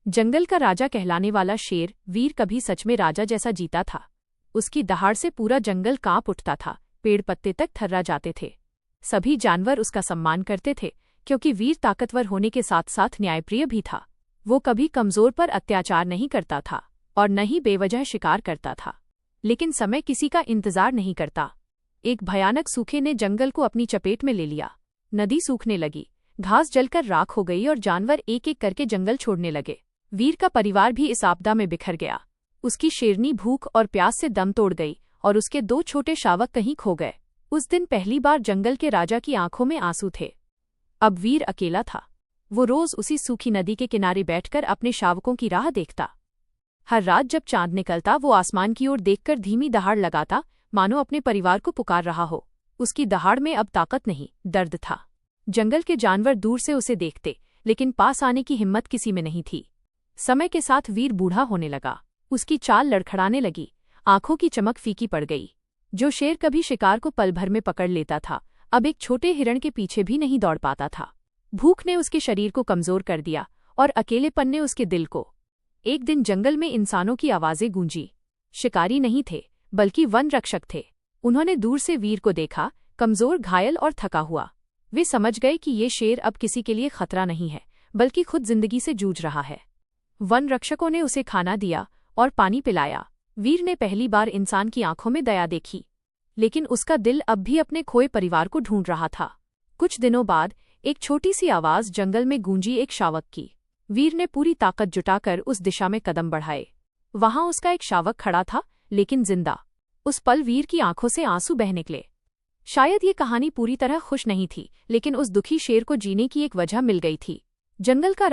जंगल का राजा कहलाने वाला शेर वीर कभी सच में राजा जैसा जीता था। उसकी दहाड़ से पूरा जंगल कांप उठता था, पेड़ पत्ते तक थर्रा जाते थे। सभी जानवर उसका सम्मान करते थे, क्योंकि वीर ताकतवर होने के साथ साथ न्यायप्रिय भी था। वो कभी कमजोर पर अत्याचार नहीं करता था और न ही बेवजह शिकार करता था। लेकिन समय किसी का इंतजार नहीं करता। एक भयानक सूखे ने जंगल को अपनी चपेट में ले लिया। नदी सूखने लगी, घास जलकर राख हो गई और जानवर एक एक करके जंगल छोड़ने लगे। वीर का परिवार भी इस आपदा में बिखर गया। उसकी शेरनी भूख और प्यास से दम तोड़ गई और उसके 2 छोटे शावक कहीं खो गए। उस दिन पहली बार जंगल के राजा की आंखों में आंसू थे। अब वीर अकेला था। वो रोज उसी सूखी नदी के किनारे बैठकर अपने शावकों की राह देखता। हर रात जब चांद निकलता वो आसमान की ओर देखकर धीमी दहाड़ लगाता, मानो अपने परिवार को पुकार रहा हो। उसकी दहाड़ में अब ताकत नहीं, दर्द था। जंगल के जानवर दूर से उसे देखते, लेकिन पास आने की हिम्मत किसी में नहीं थी। समय के साथ वीर बूढ़ा होने लगा। उसकी चाल लड़खड़ाने लगी, आंखों की चमक फीकी पड़ गई। जो शेर कभी शिकार को पल भर में पकड़ लेता था, अब एक छोटे हिरण के पीछे भी नहीं दौड़ पाता था। भूख ने उसके शरीर को कमजोर कर दिया और अकेलेपन ने उसके दिल को। एक दिन जंगल में इंसानों की आवाजें गूंजी। शिकारी नहीं थे, बल्कि वन रक्षक थे। उन्होंने दूर से वीर को देखा, कमजोर, घायल और थका हुआ। वे समझ गए कि ये शेर अब किसी के लिए खतरा नहीं है, बल्कि खुद जिंदगी से जूझ रहा है। वन रक्षकों ने उसे खाना दिया और पानी पिलाया। वीर ने पहली बार इंसान की आंखों में दया देखी, लेकिन उसका दिल अब भी अपने खोए परिवार को ढूंढ रहा था। कुछ दिनों बाद एक छोटी सी आवाज जंगल में गूंजी, एक शावक की। वीर ने पूरी ताकत जुटाकर उस दिशा में कदम बढ़ाए। वहां उसका एक शावक खड़ा था, लेकिन जिंदा। उस पल वीर की आंखों से आंसू बह निकले। शायद ये कहानी पूरी तरह खुश नहीं थी, लेकिन उस दुखी शेर को जीने की एक वजह मिल गई थी। जंगल का